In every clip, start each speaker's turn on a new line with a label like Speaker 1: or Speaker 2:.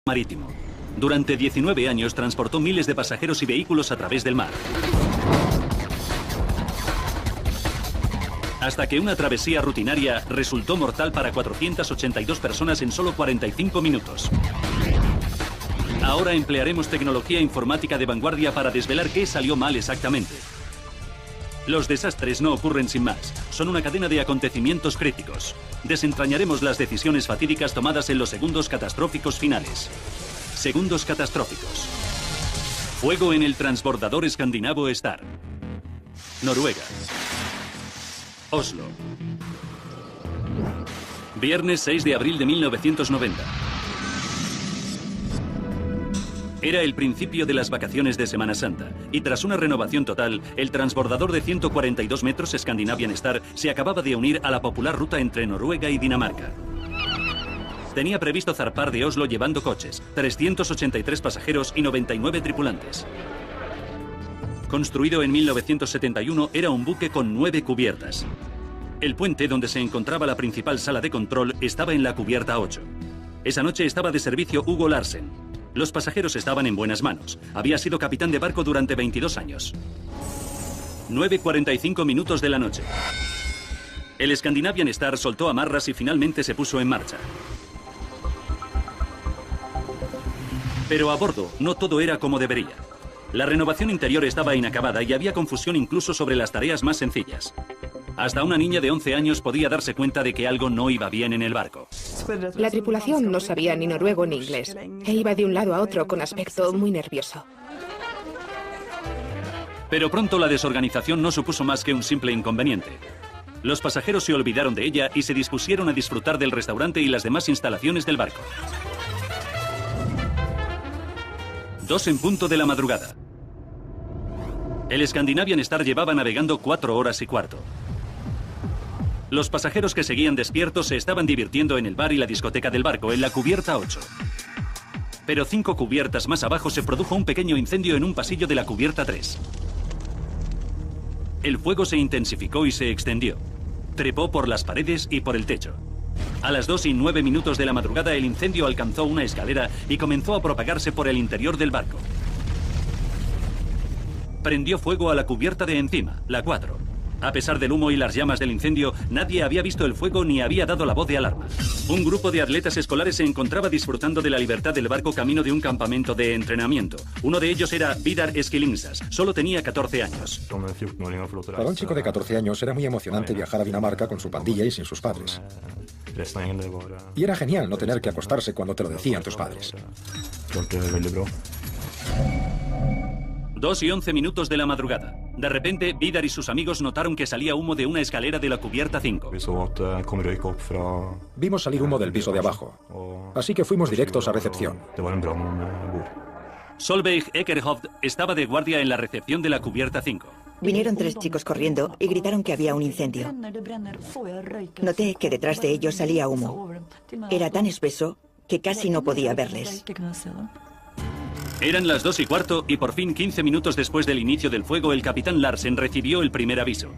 Speaker 1: marítimo. Durante 19 años transportó miles de pasajeros y vehículos a través del mar. Hasta que una travesía rutinaria resultó mortal para 482 personas en solo 45 minutos. Ahora emplearemos tecnología informática de vanguardia para desvelar qué salió mal exactamente. Los desastres no ocurren sin más, son una cadena de acontecimientos críticos. Desentrañaremos las decisiones fatídicas tomadas en los segundos catastróficos finales. Segundos catastróficos. Fuego en el transbordador escandinavo Star. Noruega. Oslo. Viernes 6 de abril de 1990. Era el principio de las vacaciones de Semana Santa, y tras una renovación total, el transbordador de 142 metros Scandinavian Star se acababa de unir a la popular ruta entre Noruega y Dinamarca. Tenía previsto zarpar de Oslo llevando coches, 383 pasajeros y 99 tripulantes. Construido en 1971, era un buque con 9 cubiertas. El puente donde se encontraba la principal sala de control estaba en la cubierta 8. Esa noche estaba de servicio Hugo Larsen. Los pasajeros estaban en buenas manos. Había sido capitán de barco durante 22 años. 9:45 minutos de la noche. El Scandinavian Star soltó amarras y finalmente se puso en marcha. Pero a bordo no todo era como debería. La renovación interior estaba inacabada y había confusión incluso sobre las tareas más sencillas. Hasta una niña de 11 años podía darse cuenta de que algo no iba bien en el barco.
Speaker 2: La tripulación no sabía ni noruego ni inglés e iba de un lado a otro con aspecto muy nervioso.
Speaker 1: Pero pronto la desorganización no supuso más que un simple inconveniente. Los pasajeros se olvidaron de ella y se dispusieron a disfrutar del restaurante y las demás instalaciones del barco. 2 en punto de la madrugada. El Scandinavian Star llevaba navegando 4 horas y cuarto. Los pasajeros que seguían despiertos se estaban divirtiendo en el bar y la discoteca del barco, en la cubierta 8. Pero 5 cubiertas más abajo se produjo un pequeño incendio en un pasillo de la cubierta 3. El fuego se intensificó y se extendió. Trepó por las paredes y por el techo. A las 2:09 de la madrugada el incendio alcanzó una escalera y comenzó a propagarse por el interior del barco. Prendió fuego a la cubierta de encima, la 4. A pesar del humo y las llamas del incendio, nadie había visto el fuego ni había dado la voz de alarma. Un grupo de atletas escolares se encontraba disfrutando de la libertad del barco camino de un campamento de entrenamiento. Uno de ellos era Vidar Eskilinsas. Solo tenía 14 años.
Speaker 3: Para un chico de 14 años era muy emocionante viajar a Dinamarca con su pandilla y sin sus padres. Y era genial no tener que acostarse cuando te lo decían tus padres.
Speaker 1: 2:11 de la madrugada. De repente, Vidar y sus amigos notaron que salía humo de una escalera de la cubierta 5.
Speaker 3: Vimos salir humo del piso de abajo, así que fuimos directos a recepción.
Speaker 1: Solveig Ekerhovd estaba de guardia en la recepción de la cubierta 5.
Speaker 4: Vinieron 3 chicos corriendo y gritaron que había un incendio. Noté que detrás de ellos salía humo. Era tan espeso que casi no podía verles.
Speaker 1: Eran las 2:15 y por fin 15 minutos después del inicio del fuego el capitán Larsen recibió el primer aviso.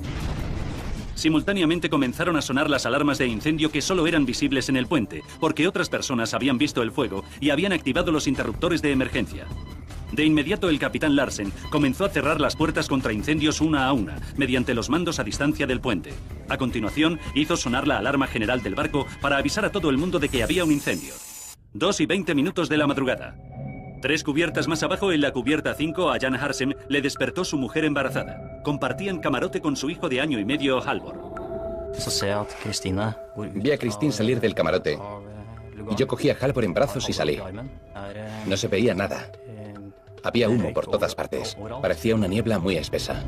Speaker 1: Simultáneamente comenzaron a sonar las alarmas de incendio que solo eran visibles en el puente, porque otras personas habían visto el fuego y habían activado los interruptores de emergencia. De inmediato el capitán Larsen comenzó a cerrar las puertas contra incendios una a una, mediante los mandos a distancia del puente. A continuación hizo sonar la alarma general del barco para avisar a todo el mundo de que había un incendio. 2:20 de la madrugada. 3 cubiertas más abajo, en la cubierta 5, a Jan Harsem le despertó su mujer embarazada. Compartían camarote con su hijo de año y medio, Halvor.
Speaker 5: Vi a Christine salir del camarote y yo cogí a Halvor en brazos y salí. No se veía nada. Había humo por todas partes. Parecía una niebla muy espesa.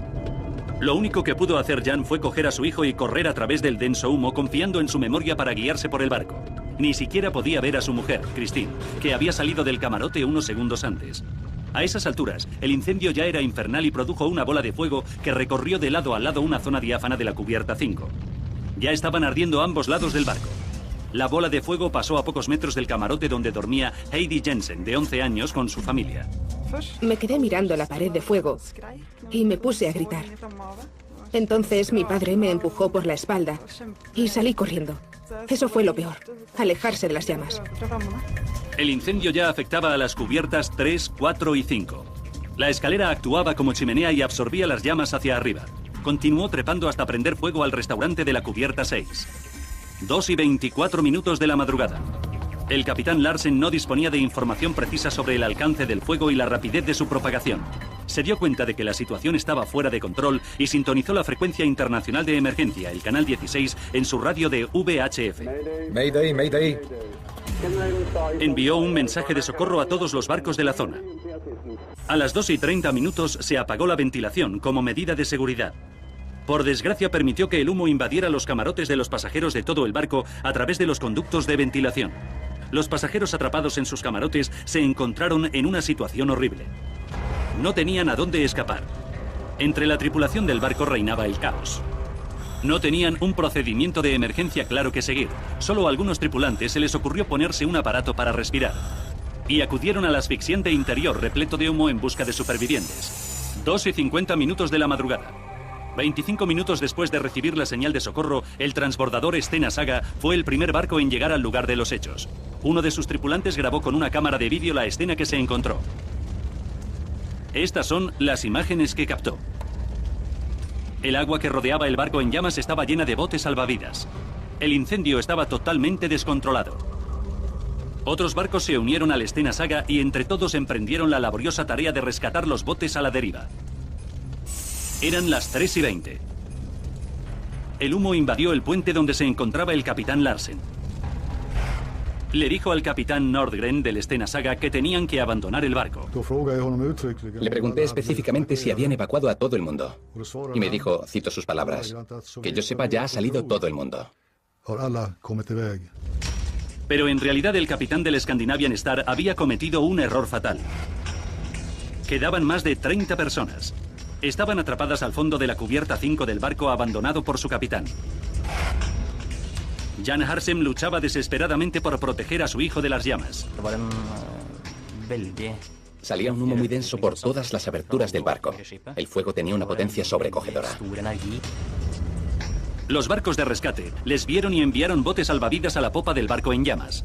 Speaker 1: Lo único que pudo hacer Jan fue coger a su hijo y correr a través del denso humo, confiando en su memoria para guiarse por el barco. Ni siquiera podía ver a su mujer, Christine, que había salido del camarote unos segundos antes. A esas alturas, el incendio ya era infernal y produjo una bola de fuego que recorrió de lado a lado una zona diáfana de la cubierta 5. Ya estaban ardiendo ambos lados del barco. La bola de fuego pasó a pocos metros del camarote donde dormía Heidi Jensen, de 11 años, con su familia.
Speaker 2: Me quedé mirando la pared de fuego y me puse a gritar. Entonces mi padre me empujó por la espalda y salí corriendo. Eso fue lo peor, alejarse de las llamas.
Speaker 1: El incendio ya afectaba a las cubiertas 3, 4 y 5. La escalera actuaba como chimenea y absorbía las llamas hacia arriba. Continuó trepando hasta prender fuego al restaurante de la cubierta 6. 2 y 24 minutos de la madrugada. El capitán Larsen no disponía de información precisa sobre el alcance del fuego y la rapidez de su propagación. Se dio cuenta de que la situación estaba fuera de control y sintonizó la frecuencia internacional de emergencia, el canal 16, en su radio de VHF.
Speaker 3: Mayday, Mayday.
Speaker 1: Envió un mensaje de socorro a todos los barcos de la zona. A las 2 y 30 minutos se apagó la ventilación como medida de seguridad. Por desgracia permitió que el humo invadiera los camarotes de los pasajeros de todo el barco a través de los conductos de ventilación. Los pasajeros atrapados en sus camarotes se encontraron en una situación horrible. No tenían a dónde escapar. Entre la tripulación del barco reinaba el caos. No tenían un procedimiento de emergencia claro que seguir. Solo a algunos tripulantes se les ocurrió ponerse un aparato para respirar. Y acudieron al asfixiante interior repleto de humo en busca de supervivientes. 2 y 50 minutos de la madrugada. 25 minutos después de recibir la señal de socorro, el transbordador Stena Saga fue el primer barco en llegar al lugar de los hechos. Uno de sus tripulantes grabó con una cámara de vídeo la escena que se encontró. Estas son las imágenes que captó. El agua que rodeaba el barco en llamas estaba llena de botes salvavidas. El incendio estaba totalmente descontrolado. Otros barcos se unieron al Stena Saga y entre todos emprendieron la laboriosa tarea de rescatar los botes a la deriva. Eran las 3 y 20. El humo invadió el puente donde se encontraba el capitán Larsen. Le dijo al capitán Nordgren del Stena Saga que tenían que abandonar el barco.
Speaker 5: Le pregunté específicamente si habían evacuado a todo el mundo. Y me dijo, cito sus palabras, que yo sepa ya ha salido todo el mundo.
Speaker 1: Pero en realidad el capitán del Scandinavian Star había cometido un error fatal. Quedaban más de 30 personas. Estaban atrapadas al fondo de la cubierta 5 del barco abandonado por su capitán. Jan Harsem luchaba desesperadamente por proteger a su hijo de las llamas.
Speaker 5: Salía un humo muy denso por todas las aberturas del barco. El fuego tenía una potencia sobrecogedora.
Speaker 1: Los barcos de rescate les vieron y enviaron botes salvavidas a la popa del barco en llamas.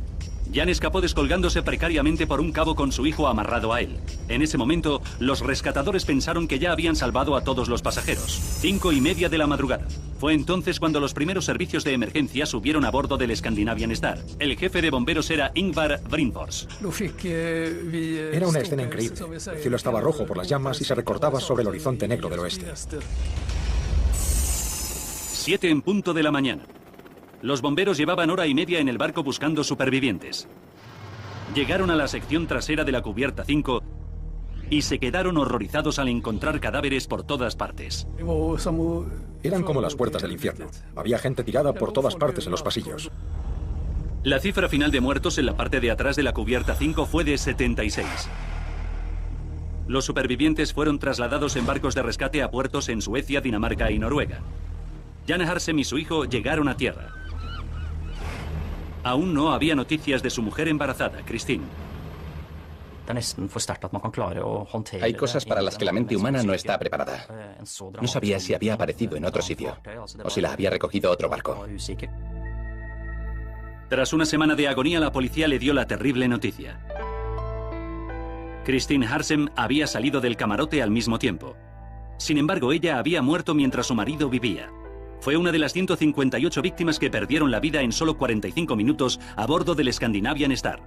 Speaker 1: Jan escapó descolgándose precariamente por un cabo con su hijo amarrado a él. En ese momento, los rescatadores pensaron que ya habían salvado a todos los pasajeros. 5:30 de la madrugada. Fue entonces cuando los primeros servicios de emergencia subieron a bordo del Scandinavian Star. El jefe de bomberos era Ingvar Brynfors.
Speaker 3: Era una escena increíble. El cielo estaba rojo por las llamas y se recortaba sobre el horizonte negro del oeste.
Speaker 1: 7 en punto de la mañana. Los bomberos llevaban hora y media en el barco buscando supervivientes. Llegaron a la sección trasera de la cubierta 5 y se quedaron horrorizados al encontrar cadáveres por todas partes.
Speaker 3: Eran como las puertas del infierno. Había gente tirada por todas partes en los pasillos.
Speaker 1: La cifra final de muertos en la parte de atrás de la cubierta 5 fue de 76. Los supervivientes fueron trasladados en barcos de rescate a puertos en Suecia, Dinamarca y Noruega. Jan Harsem y su hijo llegaron a tierra. Aún no había noticias de su mujer embarazada, Christine.
Speaker 5: Hay cosas para las que la mente humana no está preparada. No sabía si había aparecido en otro sitio o si la había recogido otro barco.
Speaker 1: Tras una semana de agonía, la policía le dio la terrible noticia. Christine Harsem había salido del camarote al mismo tiempo. Sin embargo, ella había muerto mientras su marido vivía. Fue una de las 158 víctimas que perdieron la vida en solo 45 minutos a bordo del Scandinavian Star.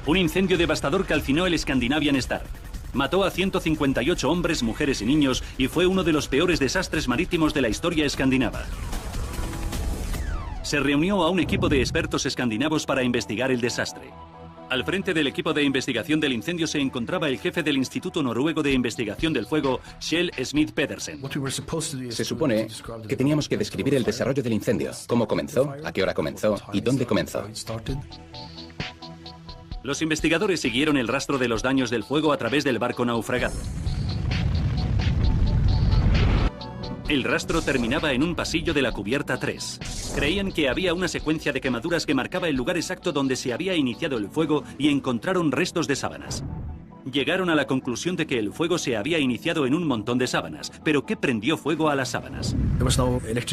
Speaker 1: Un incendio devastador calcinó el Scandinavian Star. Mató a 158 hombres, mujeres y niños y fue uno de los peores desastres marítimos de la historia escandinava. Se reunió a un equipo de expertos escandinavos para investigar el desastre. Al frente del equipo de investigación del incendio se encontraba el jefe del Instituto Noruego de Investigación del Fuego, Kjell Smith Pedersen.
Speaker 5: Se supone que teníamos que describir el desarrollo del incendio, cómo comenzó, a qué hora comenzó y dónde comenzó.
Speaker 1: Los investigadores siguieron el rastro de los daños del fuego a través del barco naufragado. El rastro terminaba en un pasillo de la cubierta 3. Creían que había una secuencia de quemaduras que marcaba el lugar exacto donde se había iniciado el fuego y encontraron restos de sábanas. Llegaron a la conclusión de que el fuego se había iniciado en un montón de sábanas. ¿Pero qué prendió fuego a las sábanas?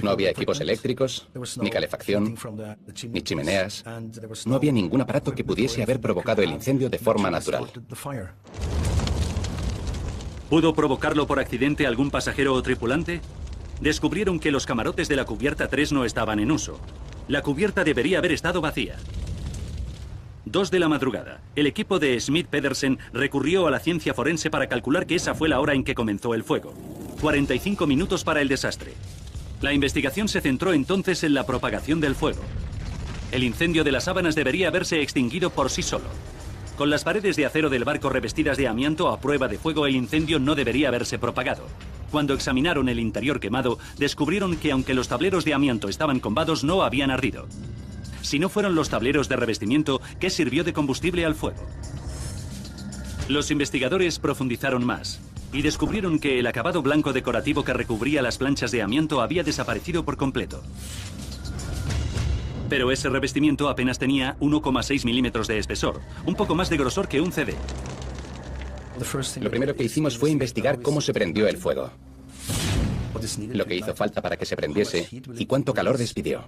Speaker 5: No había equipos eléctricos, ni calefacción, ni chimeneas. No había ningún aparato que pudiese haber provocado el incendio de forma natural.
Speaker 1: ¿Pudo provocarlo por accidente algún pasajero o tripulante? Descubrieron que los camarotes de la cubierta 3 no estaban en uso. La cubierta debería haber estado vacía. 2 de la madrugada. El equipo de Smith Pedersen recurrió a la ciencia forense para calcular que esa fue la hora en que comenzó el fuego. 45 minutos para el desastre. La investigación se centró entonces en la propagación del fuego. El incendio de las sábanas debería haberse extinguido por sí solo. Con las paredes de acero del barco revestidas de amianto a prueba de fuego, el incendio no debería haberse propagado. Cuando examinaron el interior quemado, descubrieron que aunque los tableros de amianto estaban combados, no habían ardido. Si no fueron los tableros de revestimiento, ¿qué sirvió de combustible al fuego? Los investigadores profundizaron más y descubrieron que el acabado blanco decorativo que recubría las planchas de amianto había desaparecido por completo. Pero ese revestimiento apenas tenía 1,6 milímetros de espesor, un poco más de grosor que un CD.
Speaker 5: Lo primero que hicimos fue investigar cómo se prendió el fuego, lo que hizo falta para que se prendiese y cuánto calor despidió.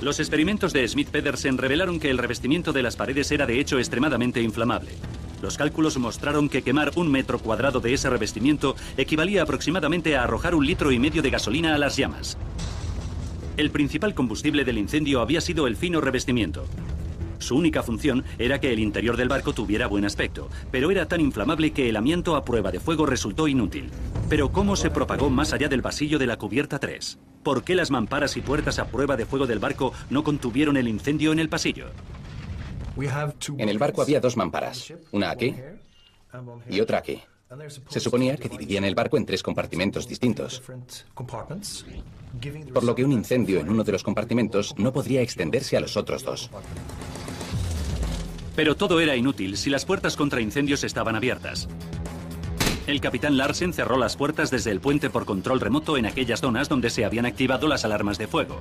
Speaker 1: Los experimentos de Smith Pedersen revelaron que el revestimiento de las paredes era de hecho extremadamente inflamable. Los cálculos mostraron que quemar 1 metro cuadrado de ese revestimiento equivalía aproximadamente a arrojar 1,5 litros de gasolina a las llamas. El principal combustible del incendio había sido el fino revestimiento. Su única función era que el interior del barco tuviera buen aspecto, pero era tan inflamable que el amianto a prueba de fuego resultó inútil. Pero ¿cómo se propagó más allá del vasillo de la cubierta 3? ¿Por qué las mamparas y puertas a prueba de fuego del barco no contuvieron el incendio en el pasillo?
Speaker 5: En el barco había 2 mamparas, una aquí y otra aquí. Se suponía que dividían el barco en 3 compartimentos distintos, por lo que un incendio en uno de los compartimentos no podría extenderse a los otros 2.
Speaker 1: Pero todo era inútil si las puertas contra incendios estaban abiertas. El capitán Larsen cerró las puertas desde el puente por control remoto en aquellas zonas donde se habían activado las alarmas de fuego.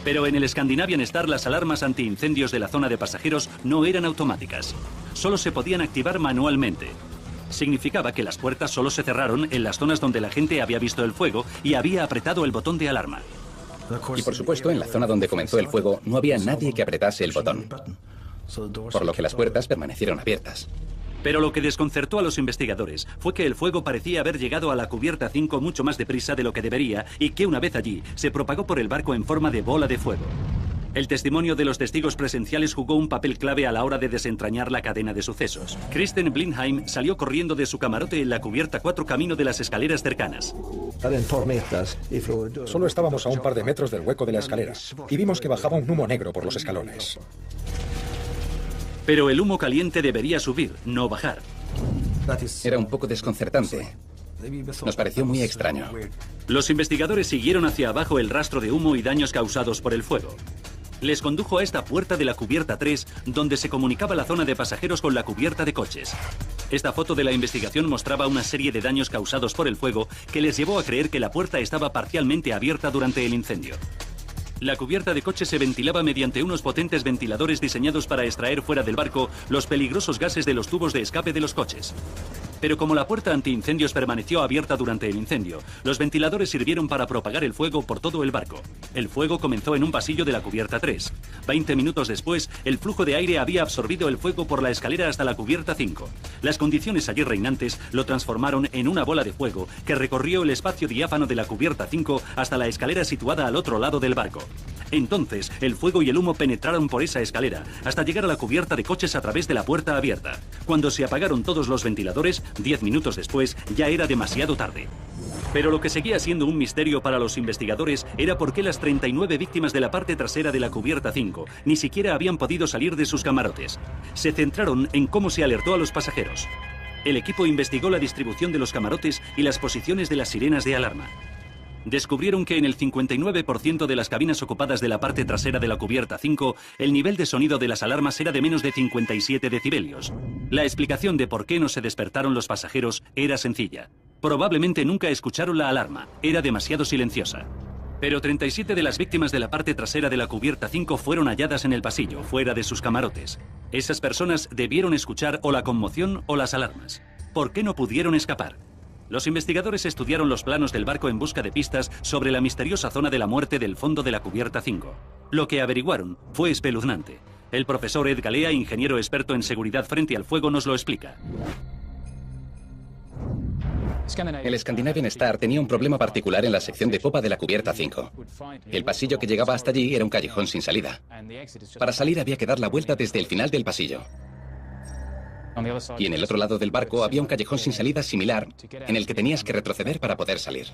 Speaker 1: Pero en el Scandinavian Star las alarmas antiincendios de la zona de pasajeros no eran automáticas. Solo se podían activar manualmente. Significaba que las puertas solo se cerraron en las zonas donde la gente había visto el fuego y había apretado el botón de alarma.
Speaker 5: Y por supuesto, en la zona donde comenzó el fuego no había nadie que apretase el botón, por lo que las puertas permanecieron abiertas.
Speaker 1: Pero lo que desconcertó a los investigadores fue que el fuego parecía haber llegado a la cubierta 5 mucho más deprisa de lo que debería y que una vez allí se propagó por el barco en forma de bola de fuego. El testimonio de los testigos presenciales jugó un papel clave a la hora de desentrañar la cadena de sucesos. Kristen Blindheim salió corriendo de su camarote en la cubierta 4 camino de las escaleras cercanas.
Speaker 3: Solo estábamos a un par de metros del hueco de la escalera y vimos que bajaba un humo negro por los escalones.
Speaker 1: Pero el humo caliente debería subir, no bajar.
Speaker 5: Era un poco desconcertante. Nos pareció muy extraño.
Speaker 1: Los investigadores siguieron hacia abajo el rastro de humo y daños causados por el fuego. Les condujo a esta puerta de la cubierta 3, donde se comunicaba la zona de pasajeros con la cubierta de coches. Esta foto de la investigación mostraba una serie de daños causados por el fuego que les llevó a creer que la puerta estaba parcialmente abierta durante el incendio. La cubierta de coche se ventilaba mediante unos potentes ventiladores diseñados para extraer fuera del barco los peligrosos gases de los tubos de escape de los coches. Pero como la puerta antiincendios permaneció abierta durante el incendio, los ventiladores sirvieron para propagar el fuego por todo el barco. El fuego comenzó en un pasillo de la cubierta 3. 20 minutos después, el flujo de aire había absorbido el fuego por la escalera hasta la cubierta 5. Las condiciones allí reinantes lo transformaron en una bola de fuego que recorrió el espacio diáfano de la cubierta 5 hasta la escalera situada al otro lado del barco. Entonces, el fuego y el humo penetraron por esa escalera hasta llegar a la cubierta de coches a través de la puerta abierta. Cuando se apagaron todos los ventiladores, 10 minutos después, ya era demasiado tarde. Pero lo que seguía siendo un misterio para los investigadores era por qué las 39 víctimas de la parte trasera de la cubierta 5 ni siquiera habían podido salir de sus camarotes. Se centraron en cómo se alertó a los pasajeros. El equipo investigó la distribución de los camarotes y las posiciones de las sirenas de alarma. Descubrieron que en el 59% de las cabinas ocupadas de la parte trasera de la cubierta 5, el nivel de sonido de las alarmas era de menos de 57 decibelios. La explicación de por qué no se despertaron los pasajeros era sencilla. Probablemente nunca escucharon la alarma, era demasiado silenciosa. Pero 37 de las víctimas de la parte trasera de la cubierta 5 fueron halladas en el pasillo, fuera de sus camarotes. Esas personas debieron escuchar o la conmoción o las alarmas. ¿Por qué no pudieron escapar? Los investigadores estudiaron los planos del barco en busca de pistas sobre la misteriosa zona de la muerte del fondo de la cubierta 5. Lo que averiguaron fue espeluznante. El profesor Ed Galea, ingeniero experto en seguridad frente al fuego, nos lo explica.
Speaker 5: El Scandinavian Star tenía un problema particular en la sección de popa de la cubierta 5. El pasillo que llegaba hasta allí era un callejón sin salida. Para salir había que dar la vuelta desde el final del pasillo. Y en el otro lado del barco había un callejón sin salida similar, en el que tenías que retroceder para poder salir.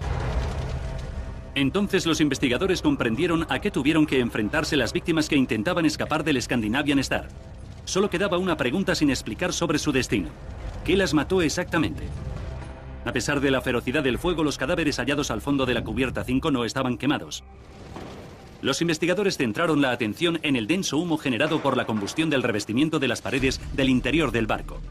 Speaker 1: Entonces los investigadores comprendieron a qué tuvieron que enfrentarse las víctimas que intentaban escapar del Scandinavian Star. Solo quedaba una pregunta sin explicar sobre su destino. ¿Qué las mató exactamente? A pesar de la ferocidad del fuego, los cadáveres hallados al fondo de la cubierta 5 no estaban quemados. Los investigadores centraron la atención en el denso humo generado por la combustión del revestimiento de las paredes del interior del barco.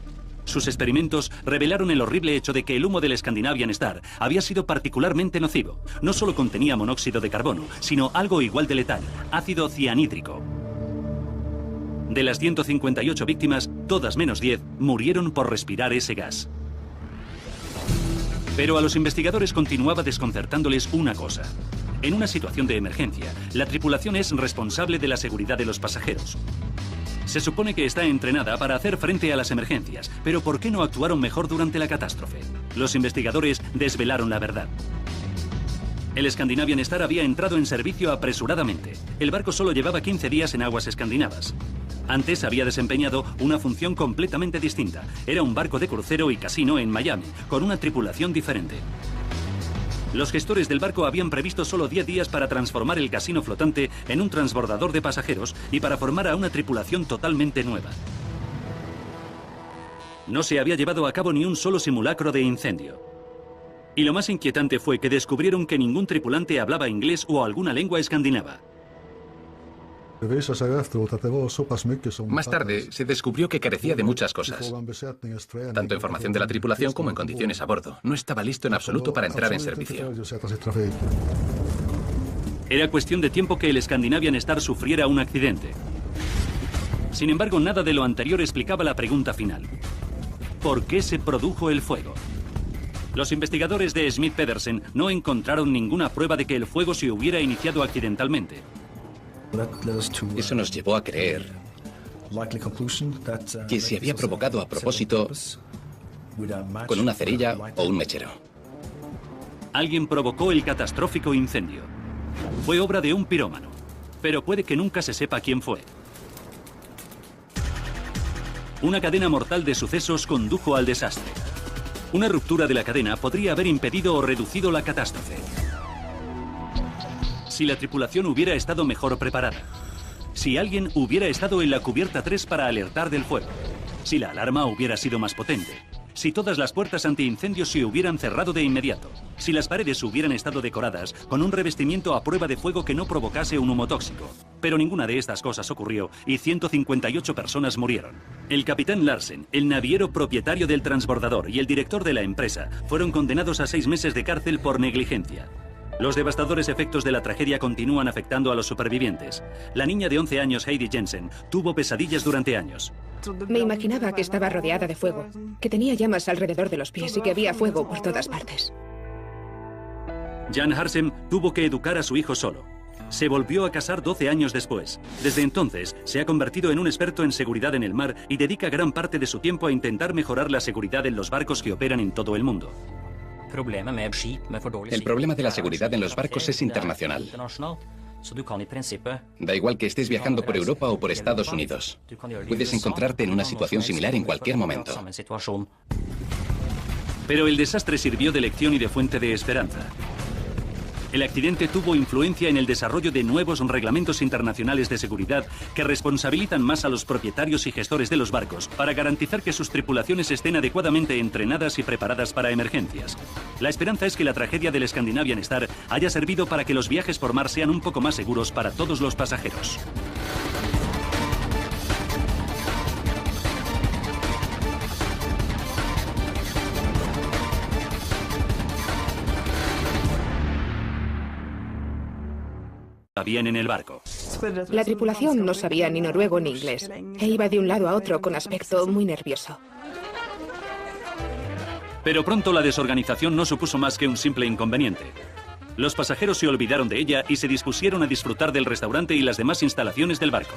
Speaker 1: Sus experimentos revelaron el horrible hecho de que el humo del Scandinavian Star había sido particularmente nocivo. No solo contenía monóxido de carbono, sino algo igual de letal, ácido cianhídrico. De las 158 víctimas, todas menos 10 murieron por respirar ese gas. Pero a los investigadores continuaba desconcertándoles una cosa. En una situación de emergencia, la tripulación es responsable de la seguridad de los pasajeros. Se supone que está entrenada para hacer frente a las emergencias, pero ¿por qué no actuaron mejor durante la catástrofe? Los investigadores desvelaron la verdad. El Scandinavian Star había entrado en servicio apresuradamente. El barco solo llevaba 15 días en aguas escandinavas. Antes había desempeñado una función completamente distinta. Era un barco de crucero y casino en Miami, con una tripulación diferente. Los gestores del barco habían previsto solo 10 días para transformar el casino flotante en un transbordador de pasajeros y para formar a una tripulación totalmente nueva. No se había llevado a cabo ni un solo simulacro de incendio. Y lo más inquietante fue que descubrieron que ningún tripulante hablaba inglés o alguna lengua escandinava.
Speaker 5: Más tarde, se descubrió que carecía de muchas cosas, tanto en formación de la tripulación como en condiciones a bordo. No estaba listo en absoluto para entrar en servicio.
Speaker 1: Era cuestión de tiempo que el Scandinavian Star sufriera un accidente. Sin embargo, nada de lo anterior explicaba la pregunta final. ¿Por qué se produjo el fuego? Los investigadores de Smith Pedersen no encontraron ninguna prueba de que el fuego se hubiera iniciado accidentalmente.
Speaker 5: Eso nos llevó a creer que se había provocado a propósito con una cerilla o un mechero.
Speaker 1: Alguien provocó el catastrófico incendio. Fue obra de un pirómano, pero puede que nunca se sepa quién fue. Una cadena mortal de sucesos condujo al desastre. Una ruptura de la cadena podría haber impedido o reducido la catástrofe. Si la tripulación hubiera estado mejor preparada. Si alguien hubiera estado en la cubierta 3 para alertar del fuego. Si la alarma hubiera sido más potente. Si todas las puertas antiincendios se hubieran cerrado de inmediato. Si las paredes hubieran estado decoradas con un revestimiento a prueba de fuego que no provocase un humo tóxico. Pero ninguna de estas cosas ocurrió y 158 personas murieron. El capitán Larsen, el naviero propietario del transbordador y el director de la empresa fueron condenados a 6 meses de cárcel por negligencia. Los devastadores efectos de la tragedia continúan afectando a los supervivientes. La niña de 11 años, Heidi Jensen, tuvo pesadillas durante años.
Speaker 2: Me imaginaba que estaba rodeada de fuego, que tenía llamas alrededor de los pies y que había fuego por todas partes.
Speaker 1: Jan Harsem tuvo que educar a su hijo solo. Se volvió a casar 12 años después. Desde entonces, se ha convertido en un experto en seguridad en el mar y dedica gran parte de su tiempo a intentar mejorar la seguridad en los barcos que operan en todo el mundo.
Speaker 5: El problema de la seguridad en los barcos es internacional. Da igual que estés viajando por Europa o por Estados Unidos. Puedes encontrarte en una situación similar en cualquier momento.
Speaker 1: Pero el desastre sirvió de lección y de fuente de esperanza. El accidente tuvo influencia en el desarrollo de nuevos reglamentos internacionales de seguridad que responsabilizan más a los propietarios y gestores de los barcos para garantizar que sus tripulaciones estén adecuadamente entrenadas y preparadas para emergencias. La esperanza es que la tragedia del Scandinavian Star haya servido para que los viajes por mar sean un poco más seguros para todos los pasajeros. habían en el barco.
Speaker 2: La tripulación no sabía ni noruego ni inglés e iba de un lado a otro con aspecto muy nervioso.
Speaker 1: Pero pronto la desorganización no supuso más que un simple inconveniente. Los pasajeros se olvidaron de ella y se dispusieron a disfrutar del restaurante y las demás instalaciones del barco.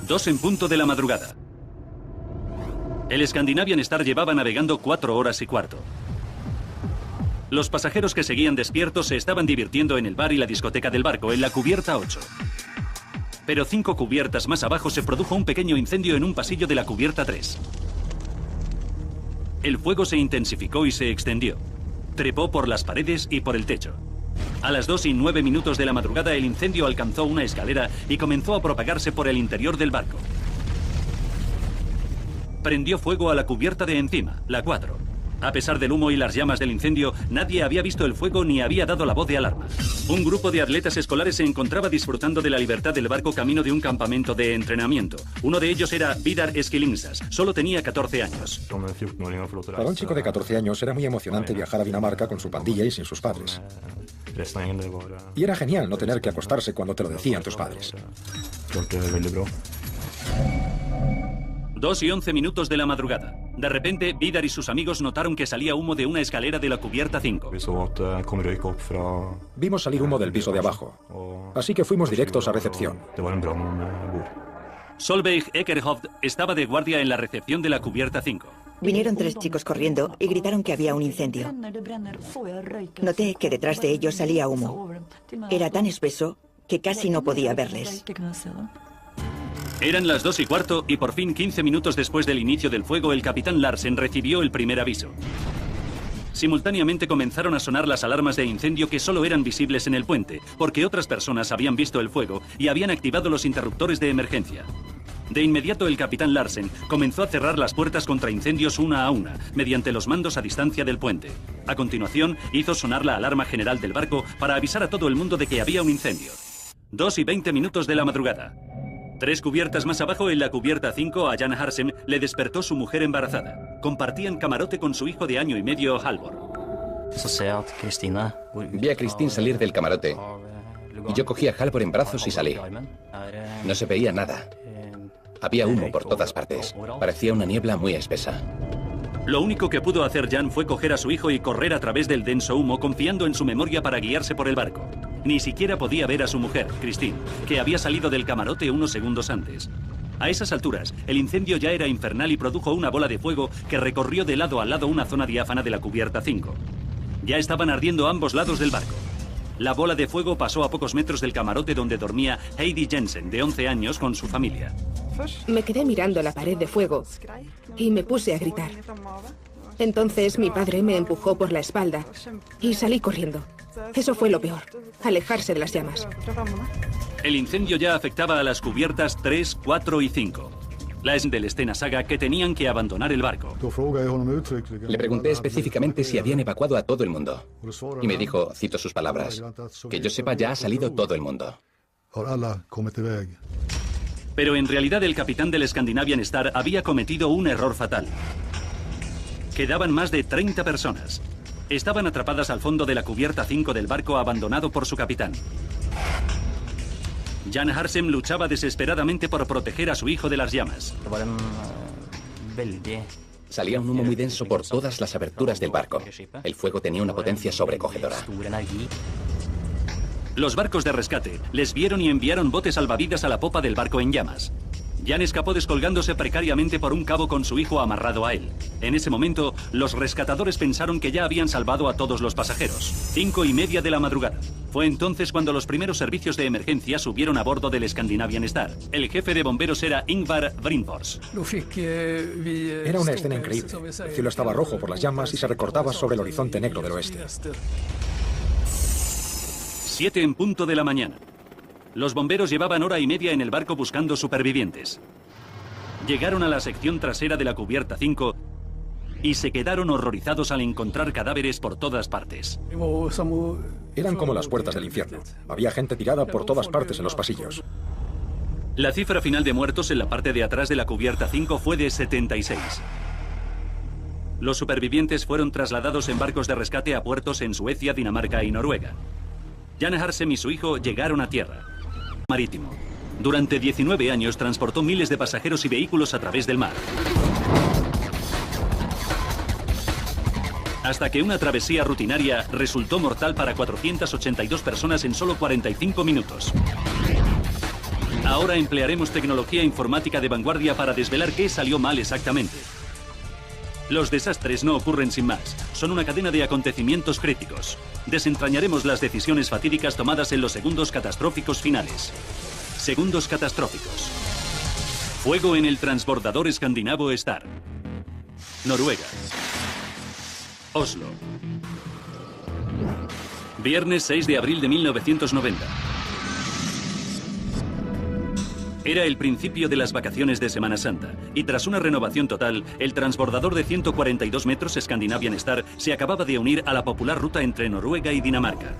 Speaker 1: 2 en punto de la madrugada. El Scandinavian Star llevaba navegando 4 horas y cuarto. Los pasajeros que seguían despiertos se estaban divirtiendo en el bar y la discoteca del barco, en la cubierta 8. Pero 5 cubiertas más abajo se produjo un pequeño incendio en un pasillo de la cubierta 3. El fuego se intensificó y se extendió. Trepó por las paredes y por el techo. A las 2:09 de la madrugada el incendio alcanzó una escalera y comenzó a propagarse por el interior del barco. Prendió fuego a la cubierta de encima, la 4. A pesar del humo y las llamas del incendio, nadie había visto el fuego ni había dado la voz de alarma. Un grupo de atletas escolares se encontraba disfrutando de la libertad del barco camino de un campamento de entrenamiento. Uno de ellos era Vidar Eskilinsas. Solo tenía 14 años.
Speaker 3: Para un chico de 14 años era muy emocionante viajar a Dinamarca con su pandilla y sin sus padres. Y era genial no tener que acostarse cuando te lo decían tus padres.
Speaker 1: 2:11 de la madrugada. De repente, Vidar y sus amigos notaron que salía humo de una escalera de la cubierta 5.
Speaker 3: Vimos salir humo del piso de abajo, así que fuimos directos a recepción.
Speaker 1: Solveig Ekerhoft estaba de guardia en la recepción de la cubierta 5.
Speaker 4: Vinieron 3 chicos corriendo y gritaron que había un incendio. Noté que detrás de ellos salía humo. Era tan espeso que casi no podía verles.
Speaker 1: Eran las 2:15 y por fin 15 minutos después del inicio del fuego el capitán Larsen recibió el primer aviso. Simultáneamente comenzaron a sonar las alarmas de incendio que solo eran visibles en el puente, porque otras personas habían visto el fuego y habían activado los interruptores de emergencia. De inmediato el capitán Larsen comenzó a cerrar las puertas contra incendios una a una, mediante los mandos a distancia del puente. A continuación hizo sonar la alarma general del barco para avisar a todo el mundo de que había un incendio. 2:20 de la madrugada. 3 cubiertas más abajo, en la cubierta 5, a Jan Harsem le despertó su mujer embarazada. Compartían camarote con su hijo de año y medio, Halvor.
Speaker 5: Vi a Christine salir del camarote y yo cogí a Halvor en brazos y salí. No se veía nada. Había humo por todas partes. Parecía una niebla muy espesa.
Speaker 1: Lo único que pudo hacer Jan fue coger a su hijo y correr a través del denso humo, confiando en su memoria para guiarse por el barco. Ni siquiera podía ver a su mujer, Christine, que había salido del camarote unos segundos antes. A esas alturas, el incendio ya era infernal y produjo una bola de fuego que recorrió de lado a lado una zona diáfana de la cubierta 5. Ya estaban ardiendo ambos lados del barco. La bola de fuego pasó a pocos metros del camarote donde dormía Heidi Jensen, de 11 años, con su familia.
Speaker 2: Me quedé mirando la pared de fuego y me puse a gritar. Entonces mi padre me empujó por la espalda y salí corriendo. Eso fue lo peor, alejarse de las llamas.
Speaker 1: El incendio ya afectaba a las cubiertas 3, 4 y 5. La es del Stena Saga que tenían que abandonar el barco.
Speaker 5: Le pregunté específicamente si habían evacuado a todo el mundo. Y me dijo, cito sus palabras, que yo sepa ya ha salido todo el mundo.
Speaker 1: Pero en realidad el capitán del Scandinavian Star había cometido un error fatal. Quedaban más de 30 personas. Estaban atrapadas al fondo de la cubierta 5 del barco abandonado por su capitán. Jan Harsem luchaba desesperadamente por proteger a su hijo de las llamas.
Speaker 5: Salía un humo muy denso por todas las aberturas del barco. El fuego tenía una potencia sobrecogedora.
Speaker 1: Los barcos de rescate les vieron y enviaron botes salvavidas a la popa del barco en llamas. Jan escapó descolgándose precariamente por un cabo con su hijo amarrado a él. En ese momento, los rescatadores pensaron que ya habían salvado a todos los pasajeros. 5:30 de la madrugada. Fue entonces cuando los primeros servicios de emergencia subieron a bordo del Scandinavian Star. El jefe de bomberos era Ingvar Brynfors.
Speaker 3: Era una escena increíble. El cielo estaba rojo por las llamas y se recortaba sobre el horizonte negro del oeste.
Speaker 1: 7 en punto de la mañana. Los bomberos llevaban hora y media en el barco buscando supervivientes. Llegaron a la sección trasera de la cubierta 5 y se quedaron horrorizados al encontrar cadáveres por todas partes.
Speaker 3: Eran como las puertas del infierno. Había gente tirada por todas partes en los pasillos.
Speaker 1: La cifra final de muertos en la parte de atrás de la cubierta 5 fue de 76. Los supervivientes fueron trasladados en barcos de rescate a puertos en Suecia, Dinamarca y Noruega. Jan Harsem y su hijo llegaron a tierra. Marítimo. Durante 19 años transportó miles de pasajeros y vehículos a través del mar. Hasta que una travesía rutinaria resultó mortal para 482 personas en solo 45 minutos. Ahora emplearemos tecnología informática de vanguardia para desvelar qué salió mal exactamente. Los desastres no ocurren sin más. Son una cadena de acontecimientos críticos. Desentrañaremos las decisiones fatídicas tomadas en los segundos catastróficos finales. Segundos catastróficos. Fuego en el transbordador escandinavo Star. Noruega. Oslo. Viernes 6 de abril de 1990. Era el principio de las vacaciones de Semana Santa, y tras una renovación total, el transbordador de 142 metros Scandinavian Star se acababa de unir a la popular ruta entre Noruega y Dinamarca.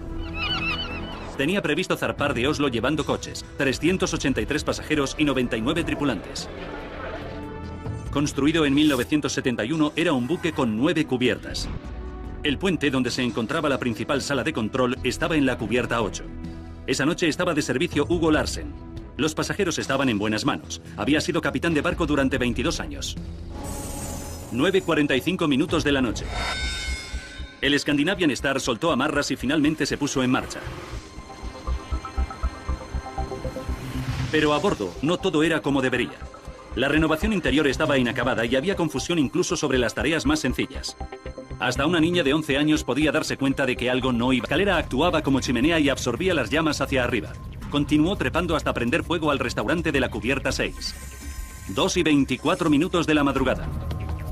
Speaker 1: Tenía previsto zarpar de Oslo llevando coches, 383 pasajeros y 99 tripulantes. Construido en 1971, era un buque con 9 cubiertas. El puente donde se encontraba la principal sala de control estaba en la cubierta 8. Esa noche estaba de servicio Hugo Larsen. Los pasajeros estaban en buenas manos. Había sido capitán de barco durante 22 años. 9:45 minutos de la noche. El Scandinavian Star soltó amarras y finalmente se puso en marcha. Pero a bordo no todo era como debería. La renovación interior estaba inacabada y había confusión incluso sobre las tareas más sencillas. Hasta una niña de 11 años podía darse cuenta de que algo no iba. La escalera actuaba como chimenea y absorbía las llamas hacia arriba. Continuó trepando hasta prender fuego al restaurante de la cubierta 6. 2:24 minutos de la madrugada.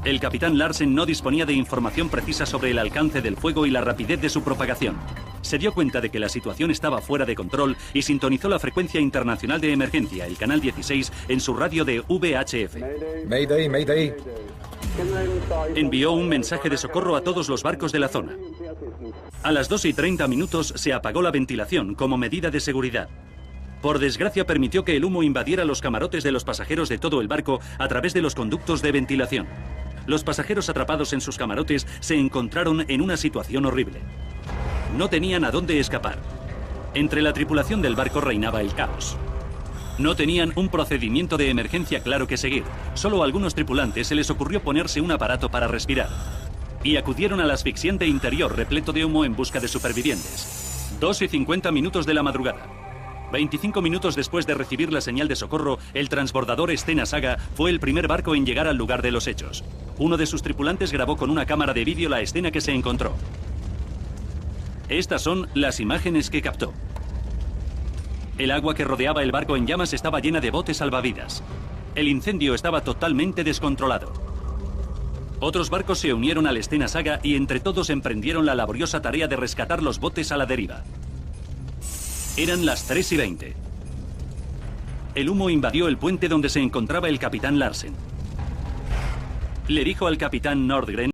Speaker 1: El capitán Larsen no disponía de información precisa sobre el alcance del fuego y la rapidez de su propagación. Se dio cuenta de que la situación estaba fuera de control y sintonizó la frecuencia internacional de emergencia, el canal 16, en su radio de VHF.
Speaker 3: Mayday, mayday.
Speaker 1: Envió un mensaje de socorro a todos los barcos de la zona. A las 2:30 minutos se apagó la ventilación como medida de seguridad. Por desgracia permitió que el humo invadiera los camarotes de los pasajeros de todo el barco a través de los conductos de ventilación. Los pasajeros atrapados en sus camarotes se encontraron en una situación horrible. No tenían a dónde escapar. Entre la tripulación del barco reinaba el caos. No tenían un procedimiento de emergencia claro que seguir. Solo a algunos tripulantes se les ocurrió ponerse un aparato para respirar. Y acudieron al asfixiante interior repleto de humo en busca de supervivientes. 2:50 minutos de la madrugada. 25 minutos después de recibir la señal de socorro, el transbordador Stena Saga fue el primer barco en llegar al lugar de los hechos. Uno de sus tripulantes grabó con una cámara de vídeo la escena que se encontró. Estas son las imágenes que captó. El agua que rodeaba el barco en llamas estaba llena de botes salvavidas. El incendio estaba totalmente descontrolado. Otros barcos se unieron al Stena Saga y entre todos emprendieron la laboriosa tarea de rescatar los botes a la deriva. Eran las 3:20. El humo invadió el puente donde se encontraba el capitán Larsen. Le dijo al capitán Nordgren